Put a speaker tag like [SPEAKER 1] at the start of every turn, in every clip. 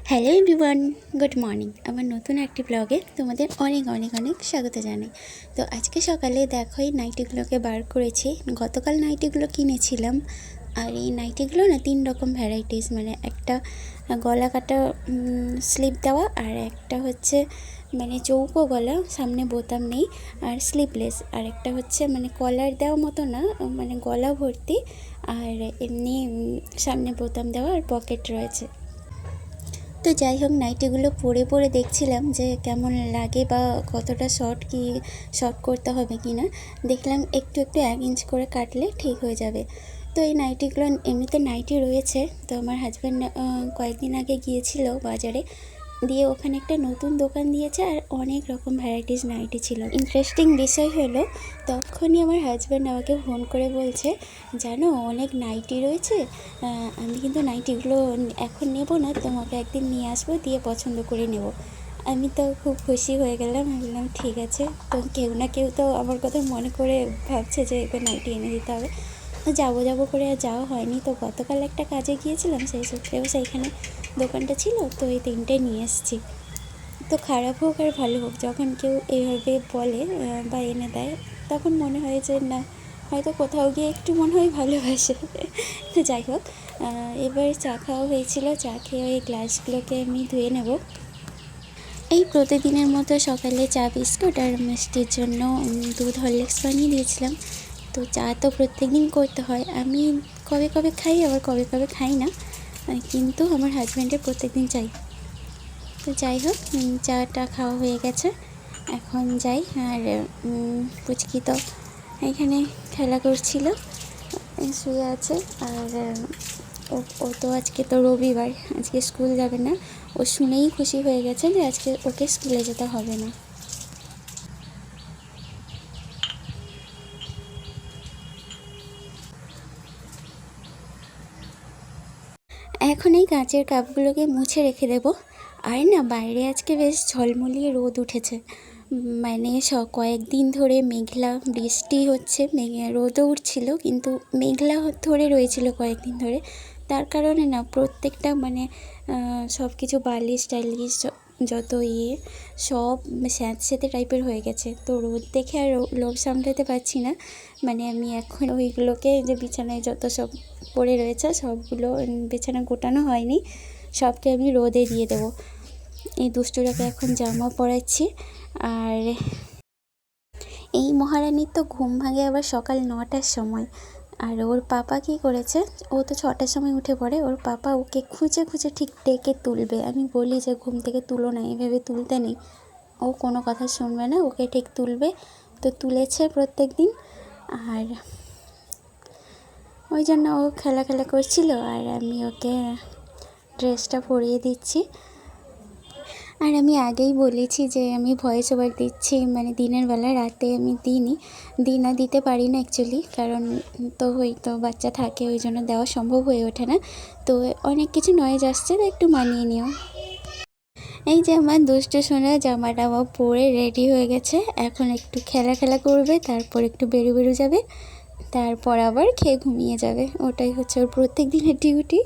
[SPEAKER 1] Hello everyone, good morning. আমার নতুন একটি ব্লগে তোমাদের অনেক অনেক অনেক স্বাগত জানাই। তো আজকে সকালে দেখো এই নাইটিগুলোকে বার করেছি। গতকাল নাইটিগুলো কিনেছিলাম, আর এই নাইটিগুলো না 3 রকম ভ্যারাইটিস, মানে একটা গলা কাটা স্লিপ দেওয়া, আর একটা হচ্ছে মানে চৌকো গলা, সামনে বোতাম নেই আর স্লিপলেস, আর একটা হচ্ছে মানে কলার দেওয়া মতো না, মানে গলা ভর্তি আর এমনি সামনে বোতাম দেওয়া আর পকেট রয়েছে। তো যাই হোক, নাইটিগুলো পরে পরে দেখছিলাম যে কেমন লাগে বা কতটা শর্ট করতে হবে কি না। দেখলাম একটু একটু 1 ইঞ্চ করে কাটলে ঠিক হয়ে যাবে। তো এই নাইটিগুলো এমনিতে নাইটি রয়েছে। তো আমার হাজব্যান্ড কয়েকদিন আগে গিয়েছিল বাজারে, দিয়ে ওখানে একটা নতুন দোকান দিয়েছে আর অনেক রকম ভ্যারাইটিস নাইটি ছিল। ইন্টারেস্টিং বিষয় হলো, তখনই আমার হাজব্যান্ড আমাকে ফোন করে বলছে, জানো অনেক নাইটি রয়েছে, আমি কিন্তু নাইটিগুলো এখন নেব না, তোমাকে একদিন নিয়ে আসবো, দিয়ে পছন্দ করে নেব। আমি তো খুব খুশি হয়ে গেলাম, বললাম ঠিক আছে। তো কেউ না কেউ তো আমার কথা মনে করে ভাবছে যে এবার নাইটি এনে দিতে হবে। তো যাবো করে আর যাওয়া হয়নি। তো গতকাল একটা কাজে গিয়েছিলাম, সেই সূত্রেও সেইখানে দোকানটা ছিল, তো এই 3টে নিয়ে এসেছি। তো খারাপ হোক আর ভালো হোক, যখন কেউ এইভাবে বলে বা এনে দেয়, তখন মনে হয় যে না, হয়তো কোথাও গিয়ে একটু মনে হয় ভালোবাসে। তো যাই হোক, এবার চা খাওয়া হয়েছিল। চা খেয়ে ওই গ্লাসগুলোকে আমি ধুয়ে নেব। এই প্রতিদিনের মতো সকালে চা বিস্কুট আর মিষ্টির জন্য দুধ হরলিক্স বানিয়ে দিয়েছিলাম। তো চা তো প্রত্যেক দিন করতে হয়, আমি কবে কবে খাই আবার কবে কবে খাই না, কিন্তু আমার হাজব্যান্ডের প্রত্যেক দিন চাই। তো যাই হোক, চাটা খাওয়া হয়ে গেছে, এখন যাই। আর পুচকি তো এখানে খেলা করছিল, শুয়ে আছে। আর ও তো আজকে তো রবিবার, আজকে স্কুল যাবে না। ও শুনেই খুশি হয়ে গেছে যে আজকে ওকে স্কুলে যেতে হবে না। এখন এই কাঁচের কাপগুলোকে মুছে রেখে দেবো। আর না, বাইরে আজকে বেশ ঝলমলিয়ে রোদ উঠেছে, মানে কয়েকদিন ধরে মেঘলা বৃষ্টি হচ্ছে, রোদও উঠছিল, কিন্তু মেঘলা ধরে রয়েছিল কয়েকদিন ধরে। তার কারণে না প্রত্যেকটা মানে সব কিছু বালিশ টালিশ যত সব স্যাঁতসেঁতে টাইপের হয়ে গেছে। তো রোদ দেখে আর লোভ সামলাতে পারছি না, মানে আমি এখন ওইগুলোকে যে বিছানায় যত সব পড়ে রয়েছে সবগুলো, বিছানা গোটানো হয়নি, সবকে আমি রোদে দিয়ে দেবো। এই দুষ্টুটাকে এখন জামা পরাচ্ছি। আর এই মহারানীর তো ঘুম ভাঙে আবার সকাল 9টার সময়। আর ওর পাপা কি করেছে, ও তো 6টার সময় উঠে পড়ে, ওর পাপা ওকে খুঁজে খুঁজে ঠিক ডেকে তুলবে। আমি বলি যে ঘুম থেকে তুলো না, এইভাবে তুলতে নেই। ও কোনো কথা শুনবে না, ওকে ঠিক তুলবে। তো তুলেছে প্রত্যেক দিন। আর ওই জন্য ও খেলা করছিল, আর আমি ওকে ড্রেসটা পরিয়ে দিচ্ছি। আর আমি আগেই বলেছি যে আমি ভয়েস ওভার দিচ্ছি, মানে দিনের বেলা, রাতে আমি দিতে পারি না অ্যাকচুয়ালি, কারণ তো হয়তো বাচ্চা থাকে, ওই জন্য দেওয়া সম্ভব হয়ে ওঠে না। তো অনেক কিছু নয়েজ আসছে, তো একটু মানিয়ে নিও। এই যে আমার দুষ্টু সোনা জামা টামা পরে রেডি হয়ে গেছে, এখন একটু খেলা করবে, তারপর একটু বেরু যাবে, তারপর আবার খেয়ে ঘুমিয়ে যাবে। ওটাই হচ্ছে ওর প্রত্যেক দিনের ডিউটি।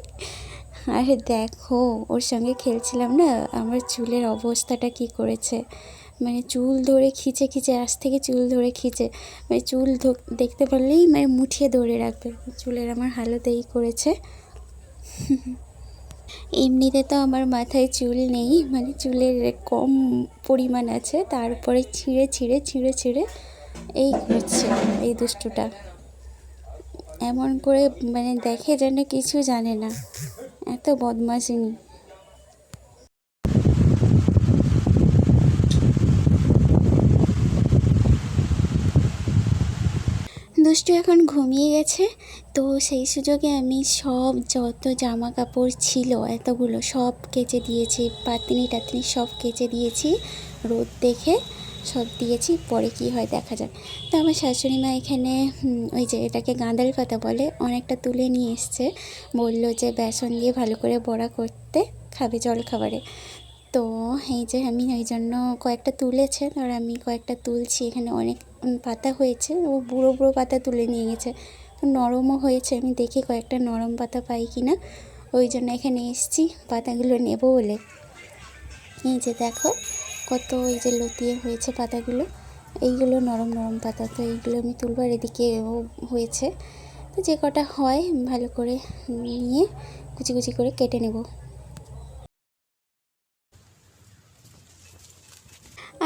[SPEAKER 1] আর দেখো, ওর সঙ্গে খেলছিলাম না, আমার চুলের অবস্থাটা কি করেছে, মানে চুল ধরে খিচে আজ থেকে চুল ধরে খিচে, মানে চুল দেখতে পারলেই মানে মুঠিয়ে ধরে রাখবে। চুলের আমার হালত এই করেছে। এমনিতে তো আমার মাথায় চুল নেই, মানে চুলের কম পরিমাণ আছে, তারপরে ছিঁড়ে এই করছে এই দুষ্টুটা। এমন করে মানে দেখে যেন কিছু জানে না, এত বদমাশিনী। দুষ্টু এখন ঘুমিয়ে গেছে। তো সেই সুযোগে আমি সব যত জামা কাপড় ছিল এতগুলো সব কেচে দিয়েছি, পাতনি টাতনি সব কেচে দিয়েছি, রোদ দেখে সব দিয়েছি, পরে কি হয় দেখা যাক। তো আমার শাশুড়ি মা এখানে ওই যে এটাকে গাঁদাল পাতা বলে, অনেকটা তুলে নিয়ে এসছে, বলল যে বেসন দিয়ে ভালো করে বড়া করতে খাবে জল খাবারে। তো এই যে আমি ওই জন্য কয়েকটা তুলেছে, আর আমি কয়েকটা তুলছি। এখানে অনেক পাতা হয়েছে, ও বুড়ো পাতা তুলে নিয়ে গেছে, তো নরমও হয়েছে। আমি দেখি কয়েকটা নরম পাতা পাই কি না। ওই জন্য এখানে এসেছি পাতাগুলো নেব বলে। এই যে দেখো কত এই যে লতিয়ে হয়েছে পাতাগুলো, এইগুলো নরম নরম পাতা, তো এইগুলো আমি তুলবার এদিকে হয়েছে। তো যে কটা হয় ভালো করে নিয়ে কুচি কুচি করে কেটে নেব।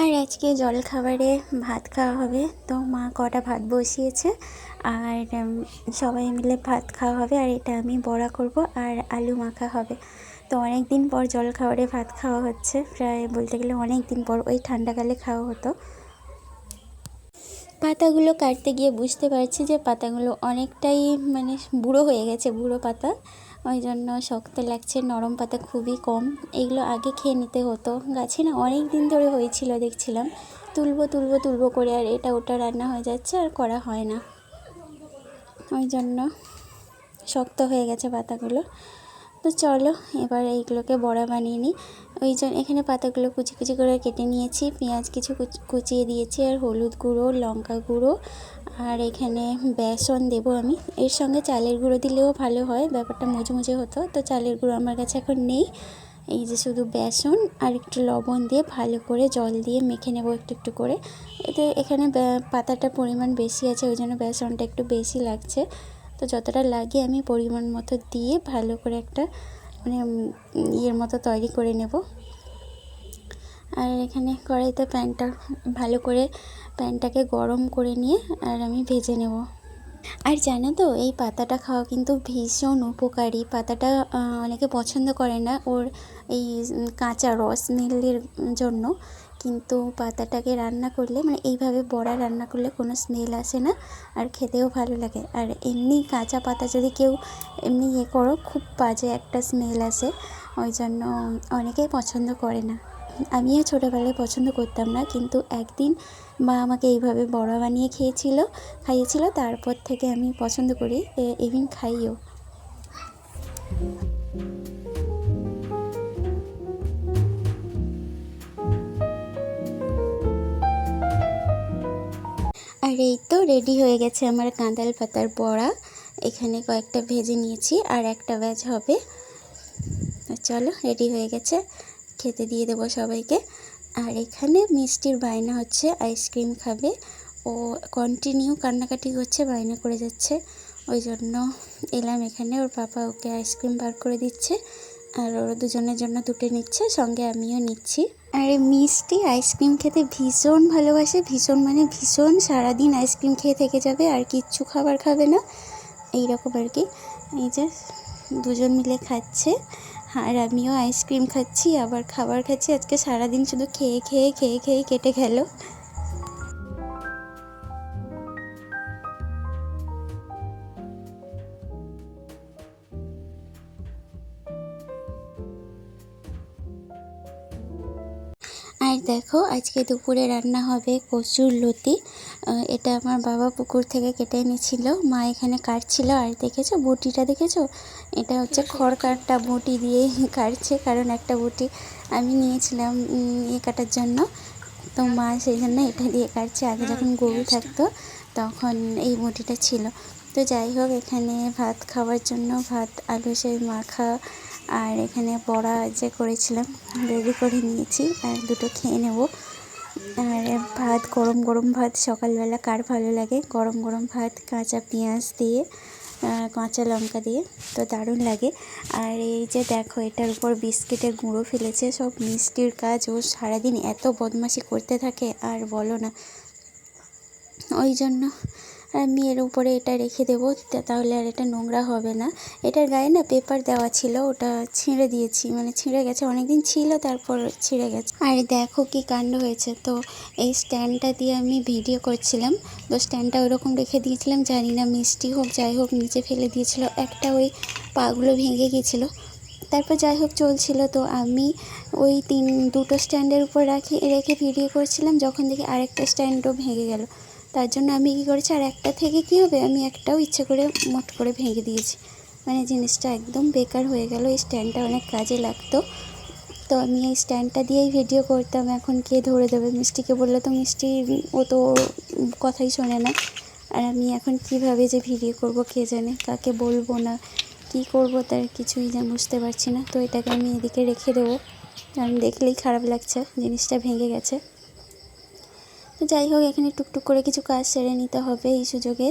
[SPEAKER 1] আর আজকে জলখাবারে ভাত খাওয়া হবে, তো মা কটা ভাত বসিয়েছে আর সবাই মিলে ভাত খাওয়া হবে। আর এটা আমি বড়া করব আর আলু মাখা হবে। তো অনেক দিন পর জলখাবারে ভাত খাওয়া হচ্ছে, প্রায় বলতে গেলে অনেক দিন পর, ওই ঠান্ডাকালে খাওয়া হতো। পাতাগুলো কাটতে গিয়ে বুঝতে পারছি যে পাতাগুলো অনেকটাই মানে বুড়ো হয়ে গেছে, বুড়ো পাতা, ওই জন্য শক্ত লাগছে। নরম পাতা খুবই কম। এগুলো আগে খেয়ে নিতে হতো, গাছে না অনেক দিন ধরে হয়েছিল, দেখছিলাম তুলবো তুলবো তুলবো করে, আর এটা ওটা রান্না হয়ে যাচ্ছে আর করা হয় না, ওই জন্য শক্ত হয়ে গেছে পাতাগুলো। তো চলো এবার এইগুলোকে বড়া বানিয়ে নিই। ওই জন্য এখানে পাতাগুলো কুচি কুচি করে কেটে নিয়েছি, পেঁয়াজ কিছু কুচিয়ে দিয়েছি, আর হলুদ গুঁড়ো, লঙ্কা গুঁড়ো, আর এখানে বেসন দেবো আমি। এর সঙ্গে চালের গুঁড়ো দিলেও ভালো হয়, ব্যাপারটা মুচমুচে হতো। তো চালের গুঁড়ো আমার কাছে এখন নেই, এই যে শুধু বেসন আর একটু লবণ দিয়ে ভালো করে জল দিয়ে মেখে নেব একটু একটু করে। এতে এখানে পাতাটার পরিমাণ বেশি আছে, ওই জন্য বেসনটা একটু বেশি লাগছে। তো যতটা লাগে আমি পরিমাণ মতো দিয়ে ভালো করে একটা মানে ইয়ের মতো তৈরি করে নেব। আর এখানে কড়াইতে ভালো করে প্যানটাকে গরম করে নিয়ে আর আমি ভেজে নেব। আর জানো তো এই পাতাটা খাওয়া কিন্তু ভীষণ উপকারী। পাতাটা অনেকে পছন্দ করে না ওর এই কাঁচা রস স্মেলের জন্য, কিন্তু পাতাটাকে রান্না করলে মানে এইভাবে বড়া রান্না করলে কোনো স্মেল আসে না, আর খেতেও ভালো লাগে। আর এমনি কাঁচা পাতা যদি কেউ এমনি করো খুব বাজে একটা স্মেল আসে, ওই জন্য অনেকেই পছন্দ করে না। আমিও ছোটোবেলায় পছন্দ করতাম না, কিন্তু একদিন মা আমাকে এইভাবে বড়া বানিয়ে খাইয়েছিল, তারপর থেকে আমি পছন্দ করি, ইভিন খাইও। আর এই তো রেডি হয়ে গেছে আমার কাঁদাল পাতার বড়া। এখানে কয়েকটা ভেজে নিয়েছি আর একটা ব্যাচ হবে। চলো রেডি হয়ে গেছে, খেতে দিয়ে দেবো সবাইকে। আর এখানে মিষ্টির বায়না হচ্ছে, আইসক্রিম খাবে। ও কন্টিনিউ কান্নাকাটি করছে, বায়না করে যাচ্ছে, ওই জন্য এলাম এখানে। ওর পাপা ওকে আইসক্রিম বার করে দিচ্ছে, আর ওরা দুজনের জন্য দুটো নিচ্ছে, সঙ্গে আমিও নিচ্ছি। আর মিষ্টি আইসক্রিম খেতে ভীষণ ভালোবাসে, ভীষণ মানে ভীষণ। সারাদিন আইসক্রিম খেয়ে থেকে যাবে আর কিচ্ছু খাবার খাবে না, এইরকম আর কি। এই যে দুজন মিলে খাচ্ছে, আর আমিও আইসক্রিম খাচ্ছি আবার খাবার খাচ্ছি। আজকে সারাদিন শুধু খেয়ে খেয়ে খেয়ে খেয়ে কেটে গেল। আর দেখো আজকে দুপুরে রান্না হবে কচুর লতি। এটা আমার বাবা পুকুর থেকে কেটে এনেছিল, মা এখানে কাটছিল। আর দেখেছো বটিটা, দেখেছো? এটা হচ্ছে খড় কাটা বটি দিয়ে কাটছে, কারণ একটা বটি আমি নিয়েছিলাম কাটার জন্য, তো মা সেই জন্য এটা দিয়ে কাটছে। আগে যখন গরু থাকতো তখন এই বটিটা ছিল। তো যাই হোক, এখানে ভাত খাওয়ার জন্য ভাত আলু সেই মাখা, আর এখানে বড়া যে করেছিলাম রেডি করে নিয়েছি, আর দুটো খেয়ে নেব। আর ভাত, গরম গরম ভাত সকালবেলা কার ভালো লাগে? গরম গরম ভাত কাঁচা পেঁয়াজ দিয়ে, কাঁচা লঙ্কা দিয়ে, তো দারুণ লাগে। আর এই যে দেখো এটার উপর বিস্কিটের গুঁড়ো ফেলেছে, সব মিষ্টির কাজ। ও সারাদিন এত বদমাশি করতে থাকে আর বলো না, ওই জন্য আমি এর উপরে এটা রেখে দেবো, তাহলে আর এটা নোংরা হবে না। এটার গায়ে না পেপার দেওয়া ছিল, ওটা ছিঁড়ে দিয়েছি, মানে ছিঁড়ে গেছে, অনেক দিন ছিল তারপর ছিঁড়ে গেছে। আর দেখো কি কাণ্ড হয়েছে। তো এই স্ট্যান্ডটা দিয়ে আমি ভিডিও করছিলাম, তো স্ট্যান্ডটা ওরকম রেখে দিয়েছিলাম, জানি না মিষ্টি হোক যাই হোক নিচে ফেলে দিয়েছিল, একটা ওই পাগুলো ভেঙে গিয়েছিলো। তারপর যাই হোক চলছিল, তো আমি ওই দুটো স্ট্যান্ডের উপর রেখে ভিডিও করছিলাম, যখন দেখি আরেকটা স্ট্যান্ডও ভেঙে গেল। তার জন্য আমি কী করেছি, আর একটা থেকে কী হবে, আমি একটাও ইচ্ছে করে মোট করে ভেঙে দিয়েছি, মানে জিনিসটা একদম বেকার হয়ে গেল। এই স্ট্যান্ডটা অনেক কাজে লাগতো, তো আমি এই স্ট্যান্ডটা দিয়েই ভিডিও করতাম। এখন কে ধরে দেবে? মিষ্টিকে বললে তো মিষ্টি, ও তো কথাই শোনে না। আর আমি এখন কিভাবে যে ভিডিও করব কে জানে, কাকে বলবো না কি করব তার কিছুই বুঝতে পারছি না। তো এটাকে আমি এদিকে রেখে দেবো, কারণ দেখলেই খারাপ লাগছে, জিনিসটা ভেঙে গেছে। তো যাই হোক, এখানে টুকটুক করে কিছু কাজ সেরে নিতে হবে এই সুযোগে,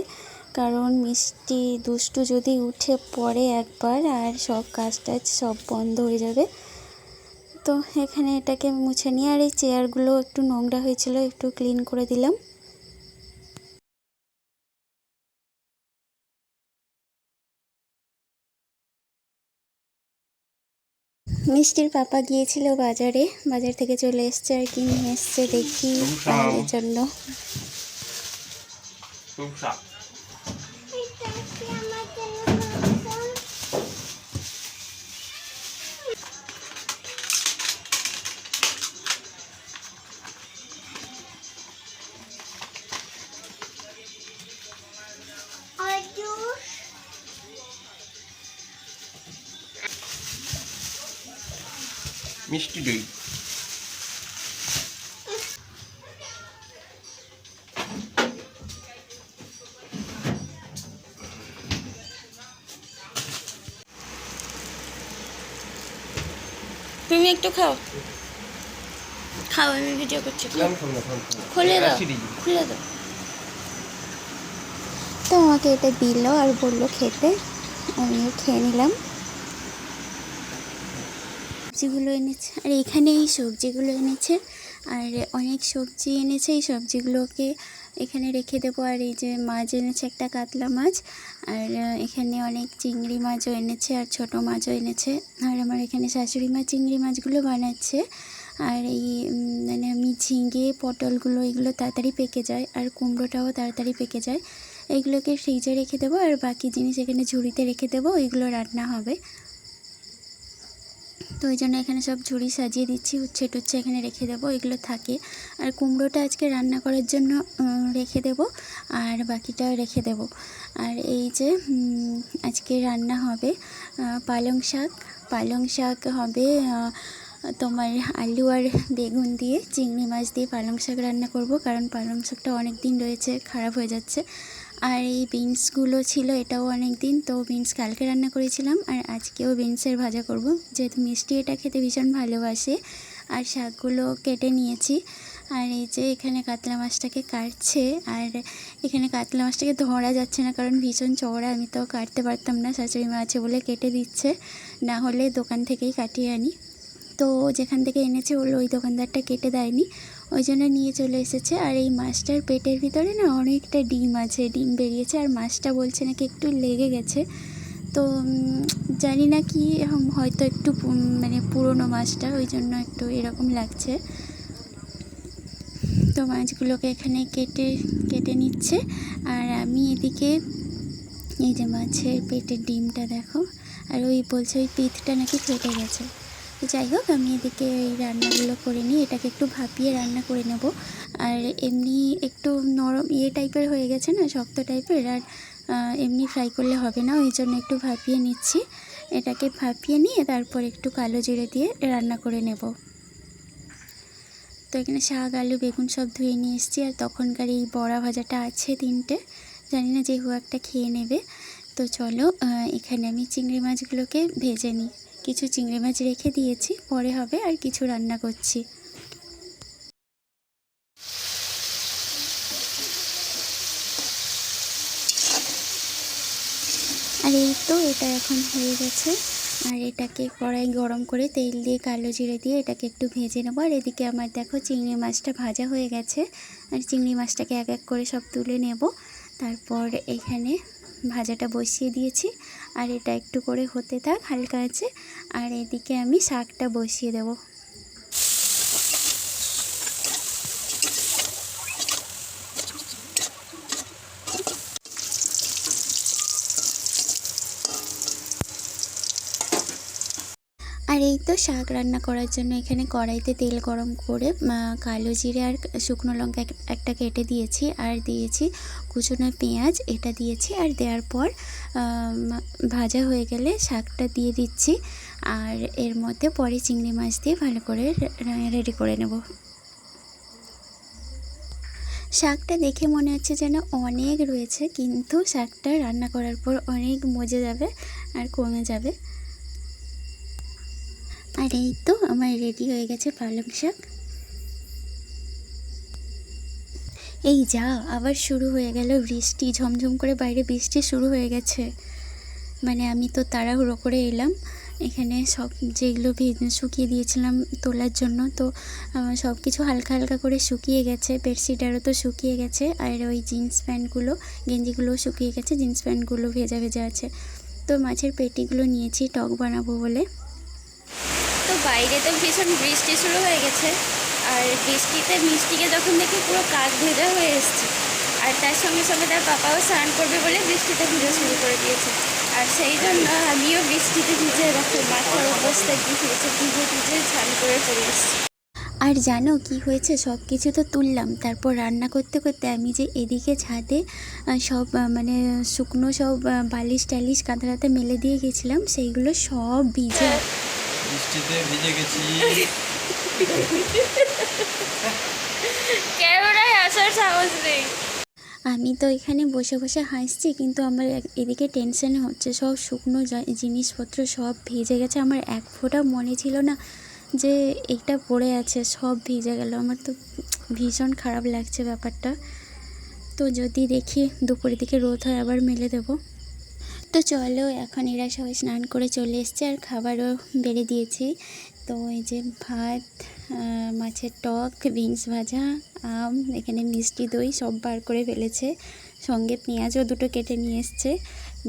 [SPEAKER 1] কারণ মিষ্টি দুষ্টু যদি উঠে পড়ে একবার আর সব কাজ টাজ সব বন্ধ হয়ে যাবে। তো এখানে এটাকে মুছে নিয়ে, আর এই চেয়ারগুলো একটু নোংরা হয়েছিল, একটু ক্লিন করে দিলাম। মিষ্টির পাপা গিয়েছিল বাজারে, বাজার থেকে চলে এসছে, আর কি নিয়ে এসছে দেখি পায়ের জন্য।
[SPEAKER 2] মিষ্টি দই।
[SPEAKER 1] তুমি একটু খাও, খাও, আমি ভিডিও করছি। খুলে দাও, খুলে দাও। তো আমাকে এটা দিল আর বললো খেতে, আমিও খেয়ে নিলাম। সবজিগুলো এনেছে, আর এখানে এই সবজিগুলো এনেছে, আর অনেক সবজি এনেছে। এই সবজিগুলোকে এখানে রেখে দেবো। আর এই যে মাছ এনেছে, একটা কাতলা মাছ, আর এখানে অনেক চিংড়ি মাছও এনেছে, আর ছোট মাছও এনেছে। আর আমার এখানে শাশুড়ি মা চিংড়ি মাছগুলো বানাচ্ছে। আর এই মানে আমি ঝিঙে পটলগুলো, এগুলো তাড়াতাড়ি পেকে যায়, আর কুমড়োটাও তাড়াতাড়ি পেকে যায়। এইগুলোকে ফ্রিজে রেখে দেবো, আর বাকি জিনিস এখানে ঝুড়িতে রেখে দেবো, ওইগুলো রান্না হবে। তো ওই জন্য এখানে সব ঝুড়ি সাজিয়ে দিচ্ছি, উচ্ছে টুচ্ছে এখানে রেখে দেবো, এগুলো থাকে। আর কুমড়োটা আজকে রান্না করার জন্য রেখে দেব, আর বাকিটা রেখে দেব। আর এই যে আজকে রান্না হবে পালং শাক হবে তোমার আলু আর বেগুন দিয়ে, চিংড়ি মাছ দিয়ে পালং শাক রান্না করব, কারণ পালং শাকটা অনেক দিন রয়েছে, খারাপ হয়ে যাচ্ছে। আর এই বিনসগুলো ছিল, এটাও অনেক দিন, তো বিনস কালকে রান্না করেছিলাম, আর আজকেও বিনসের ভাজা করব, যেহেতু মিষ্টি এটা খেতে ভীষণ ভালোবাসে। আর শাকগুলো কেটে নিয়েছি। আর এই যে এখানে কাতলা মাছটাকে কাটছে, আর এখানে কাতলা মাছটাকে ধরা যাচ্ছে না, কারণ ভীষণ চওড়া, আমি তো কাটতে পারতাম না, শাশুড়ি মা আছে বলে কেটে দিচ্ছে, না হলে দোকান থেকেই কাটিয়ে আনি। তো যেখান থেকে এনেছে ওই দোকানদারটা কেটে দেয়নি, ওই জন্য নিয়ে চলে এসেছে। আর এই মাছটার পেটের ভিতরে না অনেকটা ডিম আছে, ডিম বেরিয়েছে, আর মাছটা বলছে নাকি একটু লেগে গেছে। তো জানি না কি, হয়তো একটু মানে পুরনো মাছটা, ওই জন্য একটু এরকম লাগছে। তো মাছগুলোকে এখানে কেটে নিচ্ছে, আর আমি এদিকে এই যে মাছের পেটের ডিমটা দেখো, আর ওই বলছে ওই পিঠটা নাকি ফেটে গেছে। তো যাই হোক, আমি এদিকে এই রান্নাগুলো করে নিই, এটাকে একটু ভাপিয়ে রান্না করে নেব। আর এমনি একটু নরম টাইপের হয়ে গেছে না, শক্ত টাইপের, আর এমনি ফ্রাই করলে হবে না, ওই জন্য একটু ভাপিয়ে নিচ্ছি। এটাকে ভাপিয়ে নিয়ে তারপর একটু কালো জিরে দিয়ে রান্না করে নেব। তো এখানে শাক আলু বেগুন সব ধুয়ে নিয়ে এসেছি, আর তখনকার এই বড়া ভাজাটা আছে 3টে, জানি না যে একটা খেয়ে নেবে। তো চলো, এখানে আমি চিংড়ি মাছগুলোকে ভেজে নিই। কিছু চিংড়ি মাছ রেখে দিয়েছি, পরে হবে, আর কিছু রান্না করছি। আর এই তো এটা এখন হয়ে গেছে, আর এটাকে কড়াই গরম করে তেল দিয়ে কালো জিরে দিয়ে এটাকে একটু ভেজে নেবো। আর এদিকে আমার দেখো চিংড়ি মাছটা ভাজা হয়ে গেছে, আর চিংড়ি মাছটাকে এক এক করে সব তুলে নেব। তারপর এখানে ভাজাটা বসিয়ে দিয়েছি, আর এটা একটু করে হতে থাক হালকা আছে। আর এদিকে আমি শাকটা বসিয়ে দেবো। আর এই তো শাক রান্না করার জন্য এখানে কড়াইতে তেল গরম করে কালো জিরে আর শুকনো লঙ্কা একটা কেটে দিয়েছি, আর দিয়েছি কুচনো পেঁয়াজ, এটা দিয়েছি। আর দেওয়ার পর ভাজা হয়ে গেলে শাকটা দিয়ে দিচ্ছি, আর এর মধ্যে পরে চিংড়ি মাছ দিয়ে ভালো করে রেডি করে নেব। শাকটা দেখে মনে হচ্ছে যেন অনেক রয়েছে, কিন্তু শাকটা রান্না করার পর অনেক মজে যাবে আর কমে যাবে। আর এই তো আমার রেডি হয়ে গেছে পালং শাক। এই যা, আবার শুরু হয়ে গেল বৃষ্টি, ঝমঝম করে বাইরে বৃষ্টি শুরু হয়ে গেছে। মানে আমি তো তাড়াহুড়ো করে এলাম, এখানে সব যেগুলো শুকিয়ে দিয়েছিলাম তোলার জন্য, তো সব কিছু হালকা হালকা করে শুকিয়ে গেছে। বেডশিট আরও তো শুকিয়ে গেছে, আর ওই জিন্স প্যান্টগুলো গেঞ্জিগুলোও শুকিয়ে গেছে, জিন্স প্যান্টগুলো ভেজা ভেজা আছে। তো মাছের পেটিগুলো নিয়েছি টক বানাবো বলে। তো বাইরে তো ভীষণ বৃষ্টি শুরু হয়ে গেছে, আর বৃষ্টিতে মিষ্টিকে যখন দেখি পুরো কাক ভেজা হয়ে এসছে, আর তার সঙ্গে সঙ্গে তার পাপাও স্নান করবে বলে বৃষ্টিতে ভিজে শুরু করে দিয়েছে। আর সেই জন্য আমিও বৃষ্টিতে ভিজে রাখতে মাথার অবস্থা কী হয়েছে, ভিজে ভিজে স্নান করে চলে এসেছি। আর জানো কি হয়েছে, সব কিছু তো তুললাম, তারপর রান্না করতে করতে আমি যে এদিকে ছাদে সব মানে শুকনো সব বালিশ টালিশ কাঁথাতে মেলে দিয়ে গেছিলাম, সেইগুলো সব ভিজে
[SPEAKER 2] বৃষ্টিতে ভিজে গেছি।
[SPEAKER 1] ক্যামেরায় আসার সাহস নেই। আমি তো এখানে বসে বসে হাসছি, কিন্তু আমার এদিকে টেনশন হচ্ছে, সব শুকনো জিনিসপত্র সব ভিজে গেছে। আমার এক ফোঁটা মনে ছিল না যে এটা পড়ে আছে, সব ভিজে গেল। আমার তো ভীষণ খারাপ লাগছে ব্যাপারটা। তো যদি দেখি দুপুরের দিকে রোদ হয় আবার মেলে দেবো। তো চলো, এখন এরা সবাই স্নান করে চলে এসছে, আর খাবারও বেড়ে দিয়েছি। তো এই যে ভাত, মাছের টক, বিনস ভাজা, আম, এখানে মিষ্টি দই সব বার করে ফেলেছে, সঙ্গে পেঁয়াজও দুটো কেটে নিয়ে এসছে।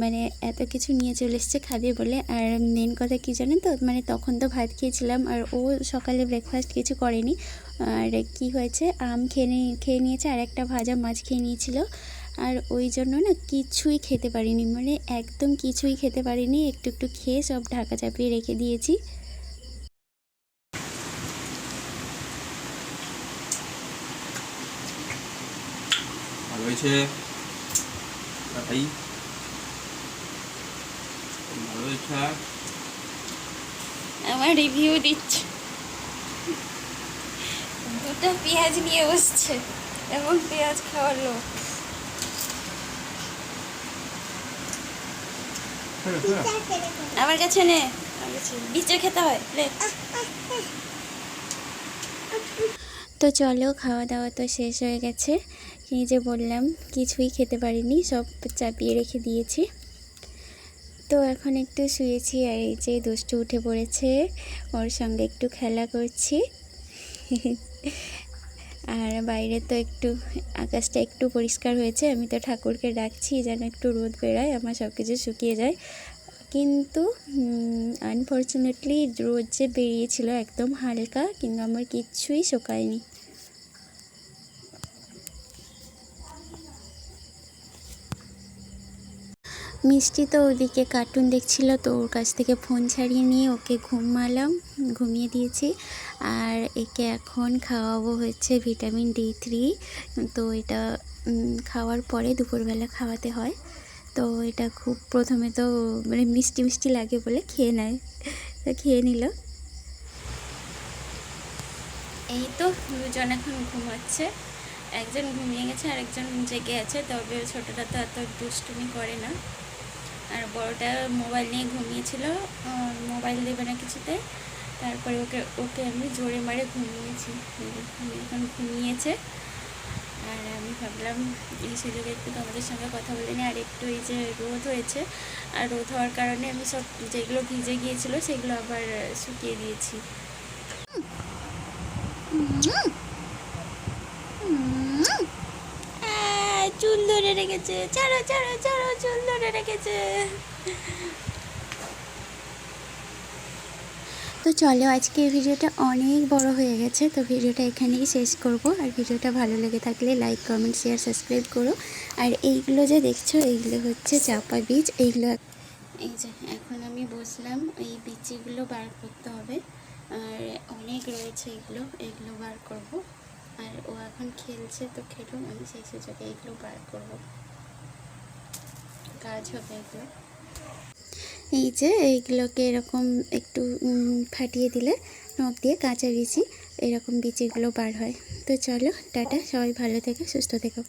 [SPEAKER 1] মানে এত কিছু নিয়ে চলে এসছে খাবে বলে। আর মেন কথা কী জানেন তো, মানে তখন তো ভাত খেয়েছিলাম, আর ও সকালে ব্রেকফাস্ট কিছু করেনি। আর কি হয়েছে, আম খেয়ে নিয়েছে, আর একটা ভাজা মাছ খেয়ে নিয়েছিল। আর ওই জন্য না কিছুই খেতে পারিনি, মানে একদম কিছুই খেতে পারিনি। একটু একটু খেয়ে সব ঢাকা চাপিয়ে রেখে দিয়েছি।
[SPEAKER 2] ভালো হয়েছে ভাই, ভালো হয়েছে।
[SPEAKER 1] আমার রিভিউ দিচ্ছে, দুটো পেঁয়াজ নিয়ে বসছে এবং পেঁয়াজ খাওয়ার লোক। আমার কাছে নে, বিচে খেতে হয় রে। তো চলো, খাওয়া দাওয়া তো শেষ হয়ে গেছে। এই যে বললাম কিছুই খেতে পারিনি, সব চাপিয়ে রেখে দিয়েছি। তো এখন একটু শুয়েছি, আর এই যে দুষ্টু উঠে পড়েছে, ওর সঙ্গে একটু খেলা করছি। আর বাইরে তো একটু আকাশটা একটু পরিষ্কার হয়েছে, আমি তো ঠাকুরকে ডাকছি যেন একটু রোদ বেরোয়, আমার সব কিছু শুকিয়ে যায়। কিন্তু আনফর্চুনেটলি রোদ যে বেরিয়েছিল একদম হালকা, কিন্তু আমার কিচ্ছুই শুকায়নি। মিষ্টি তো ওদিকে কার্টুন দেখছিল, তো ওর কাছ থেকে ফোন ছাড়িয়ে নিয়ে ওকে ঘুমিয়ে দিয়েছি। আর একে এখন খাওয়াবো হচ্ছে ভিটামিন D3। তো এটা খাওয়ার পরে দুপুরবেলা খাওয়াতে হয়। তো এটা খুব প্রথমে তো মানে মিষ্টি মিষ্টি লাগে বলে খেয়ে নেয়, তো খেয়ে নিল। এই তো দুজন এখন ঘুমাচ্ছে, একজন ঘুমিয়ে গেছে আর একজন জেগে আছে, তবে ছোটোটা তো এত দুষ্টুমি করে না। আর বড়টা মোবাইল নিয়ে ঘুমিয়েছিল, মোবাইল দেবে না কিছুতে। তারপরে ওকে আমি জোরে মারে ঘুমিয়েছি, এখন ঘুমিয়েছে। আর আমি ভাবলাম এই সুযোগে একটু তোমাদের সঙ্গে কথা বলে নিই। আর একটু এই যে রোদ হয়েছে, আর রোদ হওয়ার কারণে আমি সব যেগুলো ভিজে গিয়েছিলো সেগুলো আবার শুকিয়ে দিয়েছি। চুল ধরে রেখেছে, ছাড়ো ছাড়ো ছাড়ো, চুল ধরে রেখেছে। তো চলো, আজকের ভিডিওটা অনেক বড় হয়ে গেছে, তো ভিডিওটা এখানেই শেষ করব। আর ভিডিওটা ভালো লেগে থাকলে লাইক, কমেন্ট, শেয়ার, সাবস্ক্রাইব করো। আর এইগুলো যে দেখছো এইগুলো হচ্ছে চাপা বীজ। এইগুলো এই যে এখন আমি বসলাম, এই বীজগুলো বার করতে হবে, আর অনেক রয়েছে এগুলো বার করব। আর ও এখন খেলছে, তো খেলুন, আমি সেই সুযোগে এগুলো বার করব, কাজ হবে এগুলো। এই যে এইগুলোকে এরকম একটু ফাটিয়ে দিলে, নখ দিয়ে কাঁচা বিচি, এরকম বিচিগুলো বার হয়। তো চলো টাটা, সবাই ভালো থেকো, সুস্থ থেকো।